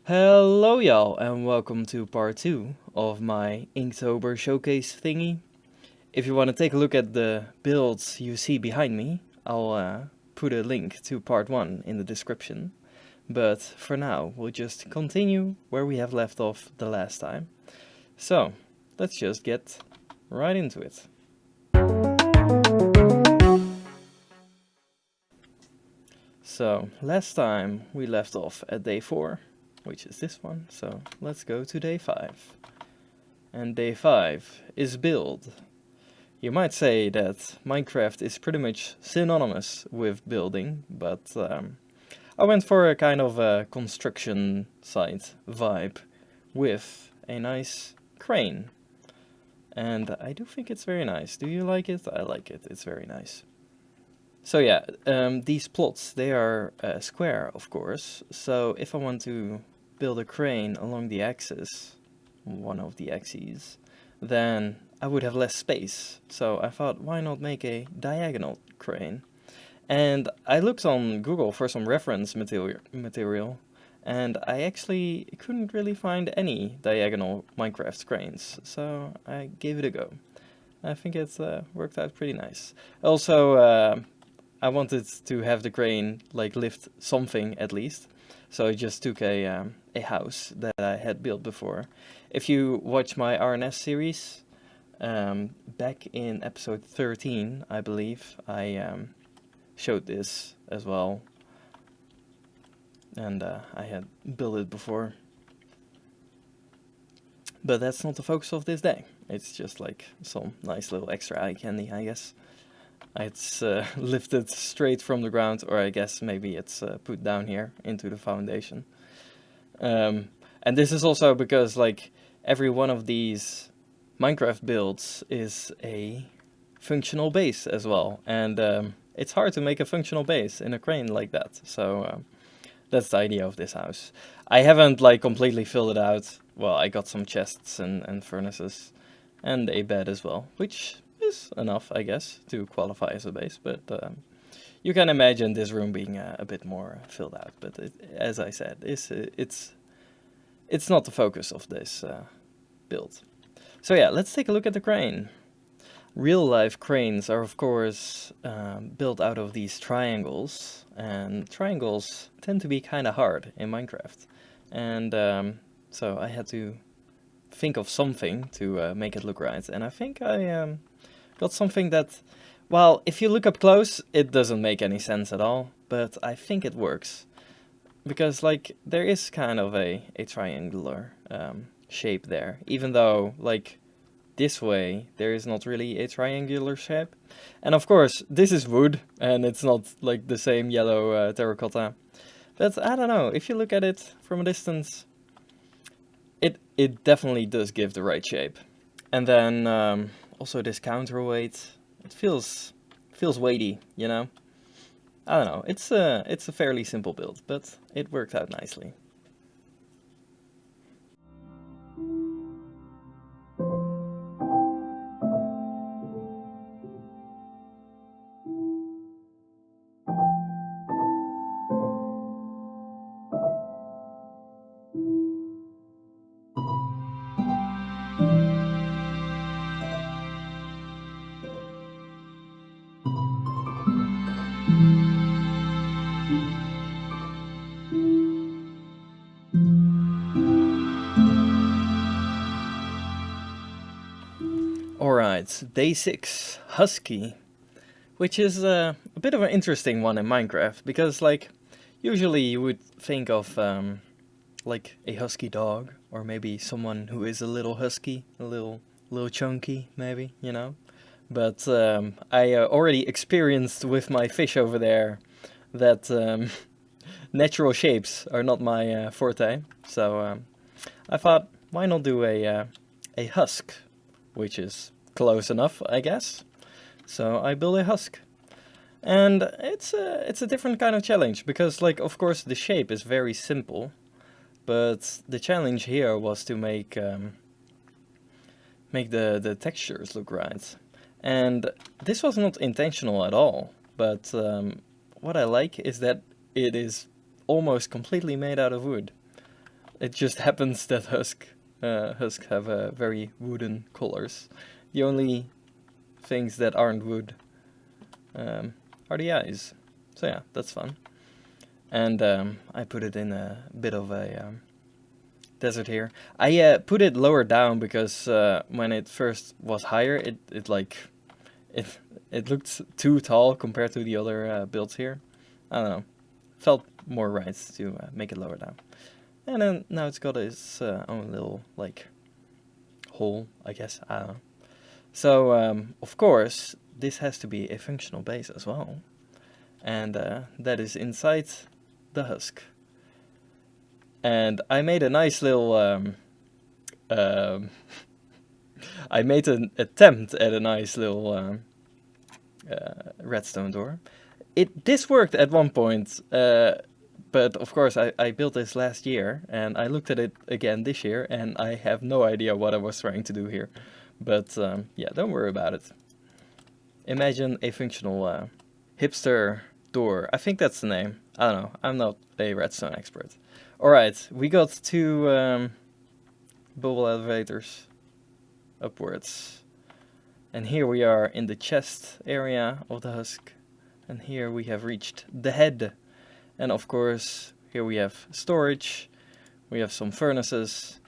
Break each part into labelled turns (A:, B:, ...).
A: Hello y'all and welcome to part 2 of my Inktober showcase thingy. If you want to take a look at the builds you see behind me, I'll put a link to part 1 in the description. But for now, we'll just continue where we have left off the last time. So, let's just get right into it. So, last time we left off at day 4, which is this one, so let's go to day 5. And day 5 is build. You might say that Minecraft is pretty much synonymous with building, but I went for a kind of a construction site vibe with a nice crane. And I do think it's very nice. Do you like it? I like it. It's very nice. So yeah, these plots, they are square, of course. So if I want to build a crane along the axis, one of the axes, then I would have less space. So I thought, why not make a diagonal crane? And I looked on Google for some reference material, and I actually couldn't really find any diagonal Minecraft cranes. So I gave it a go. I think it's worked out pretty nice. Also, I wanted to have the crane like lift something at least, so I just took a house that I had built before. If you watch my RNS series, back in episode 13, I believe, I showed this as well, and I had built it before. But that's not the focus of this day. It's just like some nice little extra eye candy, I guess. It's lifted straight from the ground, or I guess maybe it's put down here into the foundation. And this is also because like every one of these Minecraft builds is a functional base as well, and it's hard to make a functional base in a crane like that. So that's the idea of this house. I haven't like completely filled it out. Well, I got some chests and furnaces and a bed as well, which is enough, I guess, to qualify as a base, but you can imagine this room being a bit more filled out. But as I said, it's not the focus of this build. So yeah, let's take a look at the crane. Real life cranes are of course built out of these triangles, and triangles tend to be kind of hard in Minecraft. And so I had to think of something to make it look right, and I think I got something that, well, if you look up close, it doesn't make any sense at all, but I think it works. Because, like, there is kind of a triangular shape there, even though, like, this way, there is not really a triangular shape. And of course, this is wood, and it's not, like, the same yellow terracotta. But, I don't know, if you look at it from a distance, it definitely does give the right shape. And then, also this counterweight, it feels weighty, you know? I don't know, it's a fairly simple build, but it worked out nicely. Alright, day 6, Husky, which is a bit of an interesting one in Minecraft, because like, usually you would think of like a husky dog, or maybe someone who is a little husky, a little chunky, maybe, you know? But I already experienced with my fish over there that natural shapes are not my forte, so I thought, why not do a husk, which is close enough, I guess. So I built a husk, and it's a different kind of challenge because, like, of course, the shape is very simple, but the challenge here was to make the textures look right, and this was not intentional at all. But what I like is that it is almost completely made out of wood. it just happens that Husk have very wooden colors. The only things that aren't wood are the eyes. So yeah, that's fun. And I put it in a bit of a desert here. I put it lower down because when it first was higher, it looked too tall compared to the other builds here. I don't know. Felt more right to make it lower down. And then now it's got its own little like hole, I guess. I don't know. So of course this has to be a functional base as well, and that is inside the husk. And I made a nice little I made an attempt at a nice little redstone door. This worked at one point, but of course I built this last year, and I looked at it again this year, and I have no idea what I was trying to do here. But yeah, don't worry about it. Imagine a functional hipster door. I think that's the name. I don't know. I'm not a redstone expert. Alright, we got two bubble elevators upwards. And here we are in the chest area of the husk. And here we have reached the head. And of course, here we have storage. We have some furnaces.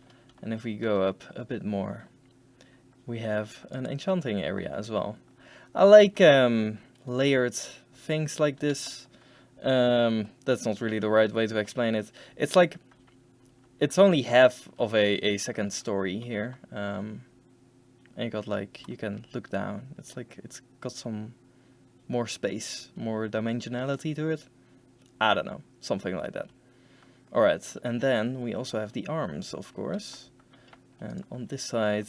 A: And if we go up a bit more, we have an enchanting area as well. I like layered things like this. That's not really the right way to explain it. It's like, it's only half of a second story here. And you got like, you can look down. It's like, it's got some more space, more dimensionality to it. I don't know, something like that. Alright, and then we also have the arms, of course. And on this side,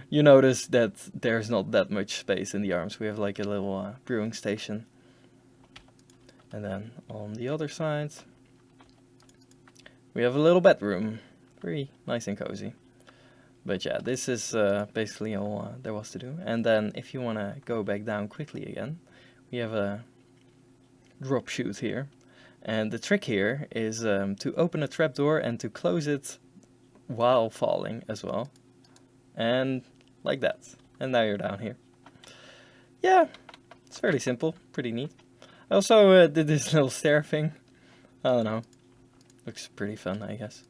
A: you notice that there's not that much space in the arms. We have like a little brewing station. And then on the other side, we have a little bedroom. Very nice and cozy. But yeah, this is basically all there was to do. And then if you want to go back down quickly again, we have a drop chute here. And the trick here is to open a trapdoor and to close it while falling as well. And like that. And now you're down here. Yeah, it's fairly simple, pretty neat. I also did this little stair thing. I don't know. Looks pretty fun, I guess.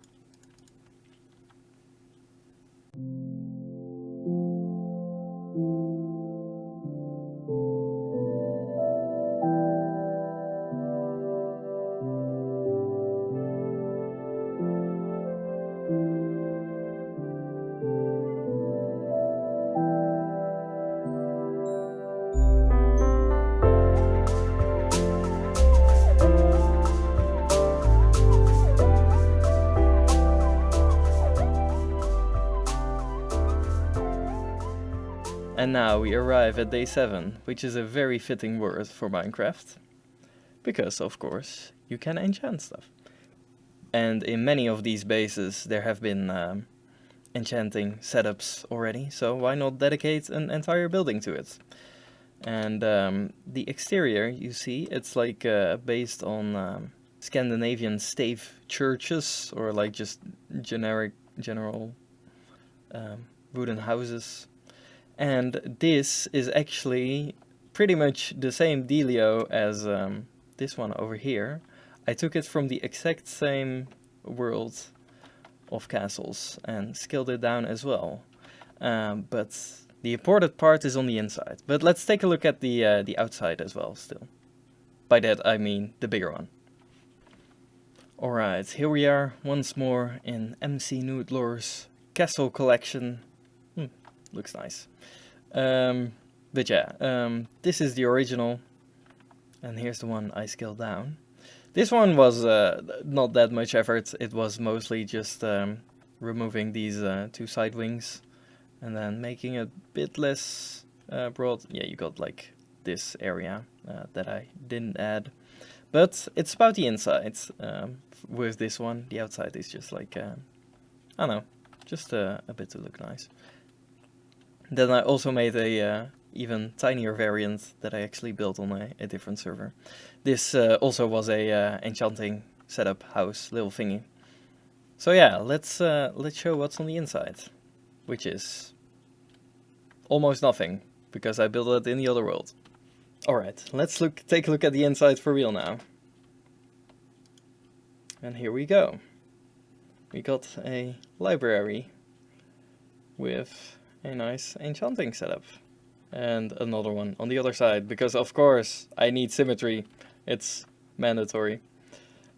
A: And now we arrive at day 7, which is a very fitting word for Minecraft. Because, of course, you can enchant stuff. And in many of these bases there have been enchanting setups already, so why not dedicate an entire building to it? And the exterior, you see, it's like based on Scandinavian stave churches, or like just general wooden houses. And this is actually pretty much the same dealio as this one over here. I took it from the exact same world of castles and scaled it down as well. But the important part is on the inside. But let's take a look at the outside as well still. By that I mean the bigger one. Alright, here we are once more in mcNoodlor's castle collection. Looks nice. But yeah, this is the original, and here's the one I scaled down. This one was not that much effort. It was mostly just removing these two side wings and then making it a bit less broad. Yeah, you got like this area that I didn't add. But it's about the inside with this one. The outside is just like, I don't know, just a bit to look nice. Then I also made a even tinier variant that I actually built on a different server. This also was a enchanting setup house, little thingy. So yeah, let's show what's on the inside, which is almost nothing, because I built it in the other world. Alright, let's take a look at the inside for real now. And here we go. We got a library with a nice enchanting setup. And another one on the other side, because of course I need symmetry. It's mandatory.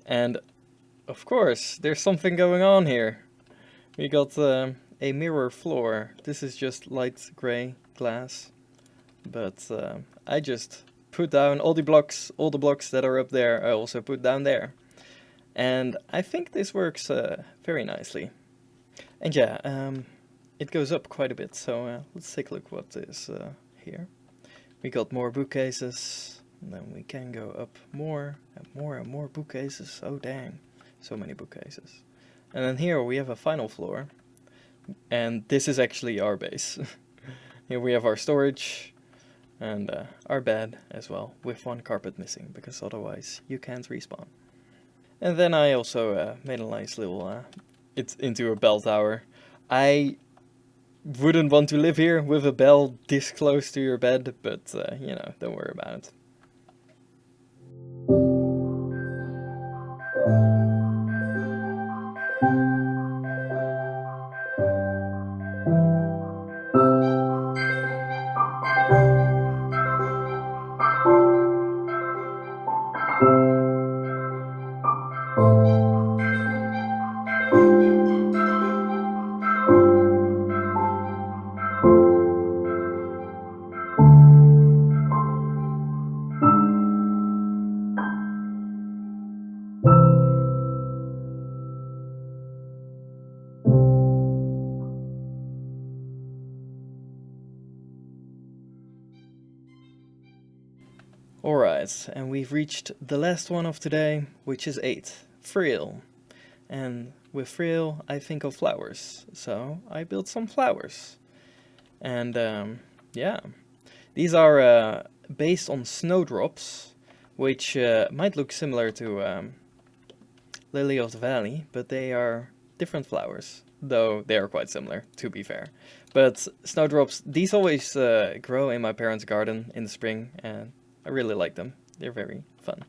A: And of course there's something going on here. We got a mirror floor. This is just light gray glass. But I just put down all the blocks that are up there, I also put down there. And I think this works very nicely. And yeah, it goes up quite a bit, so let's take a look what is here. We got more bookcases, and then we can go up more and more and more bookcases. Oh dang, so many bookcases. And then here we have a final floor, and this is actually our base. Here we have our storage, and our bed as well, with one carpet missing, because otherwise you can't respawn. And then I also made a nice little, it's into a bell tower. I wouldn't want to live here with a bell this close to your bed, but you know, don't worry about it. Alright, and we've reached the last one of today, which is 8, Frill. And with Frill, I think of flowers, so I built some flowers. And yeah, these are based on snowdrops, which might look similar to Lily of the Valley, but they are different flowers, though they are quite similar, to be fair. But snowdrops, these always grow in my parents' garden in the spring, and I really like them. They're very fun.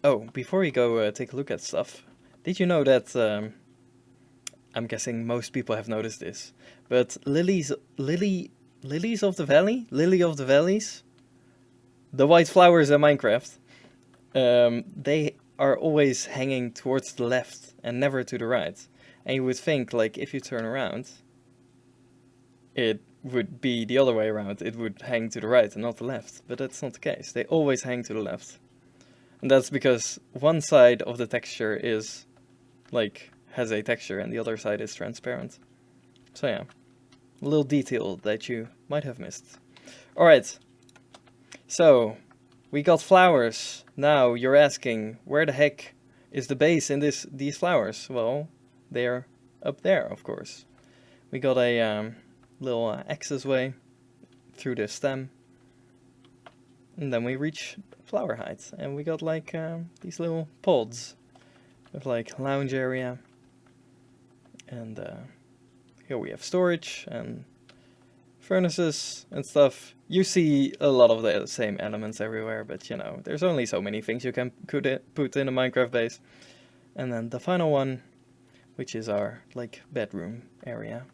A: Oh, before we go take a look at stuff, did you know that, I'm guessing most people have noticed this, but lilies of the valley? Lily of the valleys? The white flowers in Minecraft. They are always hanging towards the left and never to the right. And you would think, like, if you turn around, it would be the other way around. It would hang to the right and not the left, but that's not the case. They always hang to the left. And that's because one side of the texture is, like, has a texture and the other side is transparent. So yeah, a little detail that you might have missed. Alright, so we got flowers. Now you're asking, where the heck is the base in these flowers? Well, they're up there, of course. We got a little access way through the stem, and then we reach flower height, and we got like these little pods with like lounge area, and here we have storage and furnaces and stuff. You see a lot of the same elements everywhere, but you know, there's only so many things you can put in a Minecraft base. And then the final one, which is our like bedroom area,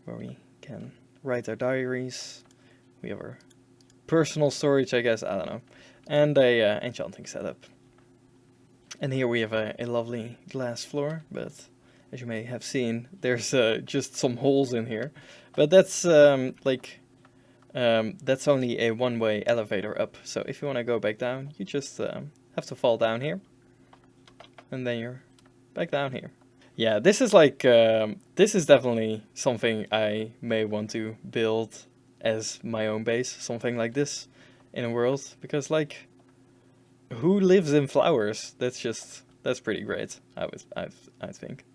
A: where we can write our diaries. We have our personal storage, I guess, I don't know, and a enchanting setup. And here we have a lovely glass floor, but as you may have seen, there's just some holes in here. But that's that's only a one-way elevator up. So if you want to go back down, you just have to fall down here, and then you're back down here. Yeah, this is like, this is definitely something I may want to build as my own base, something like this in a world, because like, who lives in flowers? That's pretty great, I think.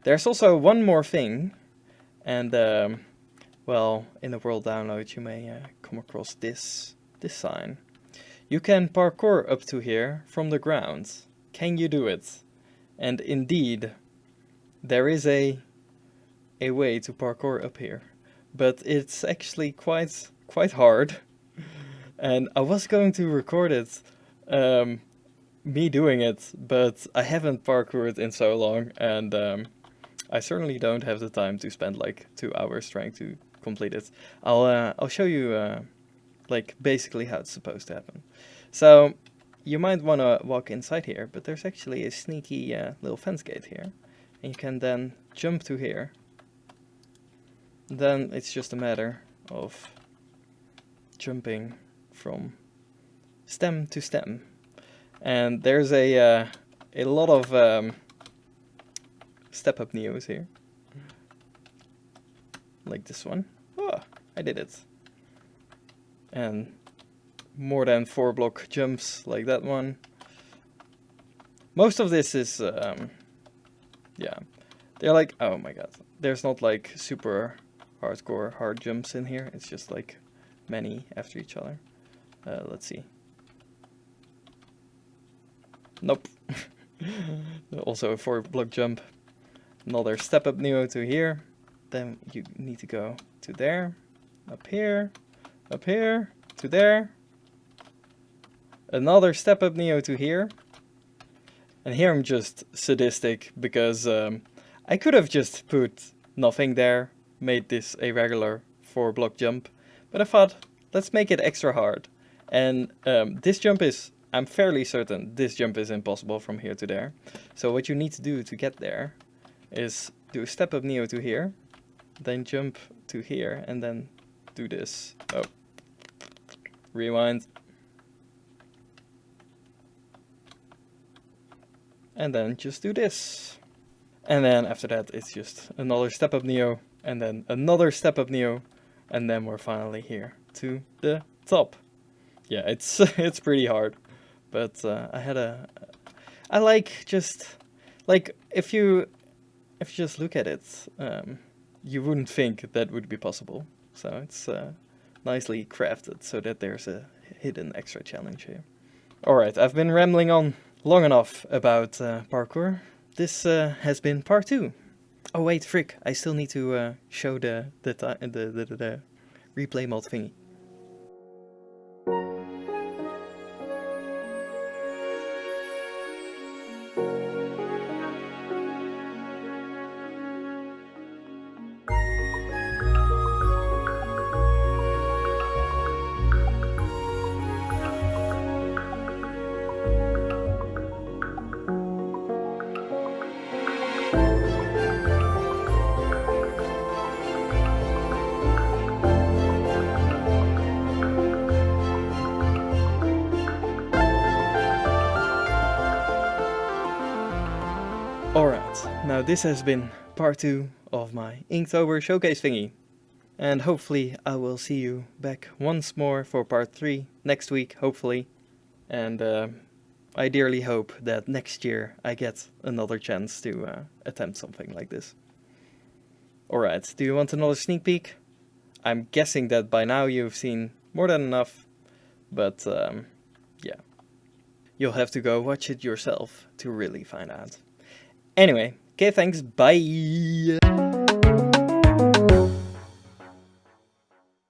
A: There's also one more thing, and well, in the world download you may come across this sign. You can parkour up to here from the ground. Can you do it? And indeed, there is a way to parkour up here, but it's actually quite hard. And I was going to record it, me doing it, but I haven't parkoured in so long, and I certainly don't have the time to spend like 2 hours trying to complete it. I'll show you like basically how it's supposed to happen. So you might want to walk inside here, but there's actually a sneaky little fence gate here, and you can then jump to here. Then it's just a matter of jumping from stem to stem, and there's a lot of step-up neos here, like this one. Oh, I did it. And more than 4 block jumps like that one. Most of this is yeah, they're like, oh my god, there's not like super hardcore hard jumps in here, it's just like many after each other. Let's see. Nope. Also a 4 block jump. Another step up neo to here. Then you need to go to there, up here, to there. Another step up neo to here. And here I'm just sadistic because I could have just put nothing there, made this a regular 4 block jump, but I thought, let's make it extra hard. And this jump is, I'm fairly certain this jump is impossible from here to there. So what you need to do to get there is do a step up neo to here, then jump to here, and then do this. Oh, rewind. And then just do this. And then after that it's just another step up neo, and then another step up neo, and then we're finally here to the top. Yeah, it's pretty hard, but I like just like if you just look at it, you wouldn't think that would be possible. So it's nicely crafted so that there's a hidden extra challenge here. Alright, I've been rambling on long enough about parkour. This has been part 2. Oh wait, frick, I still need to show the replay mod thingy. Alright, now this has been part 2 of my Inktober showcase thingy. And hopefully I will see you back once more for part 3 next week, hopefully. And I dearly hope that next year I get another chance to attempt something like this. Alright, do you want another sneak peek? I'm guessing that by now you've seen more than enough, but yeah. You'll have to go watch it yourself to really find out. Anyway, okay, thanks, bye!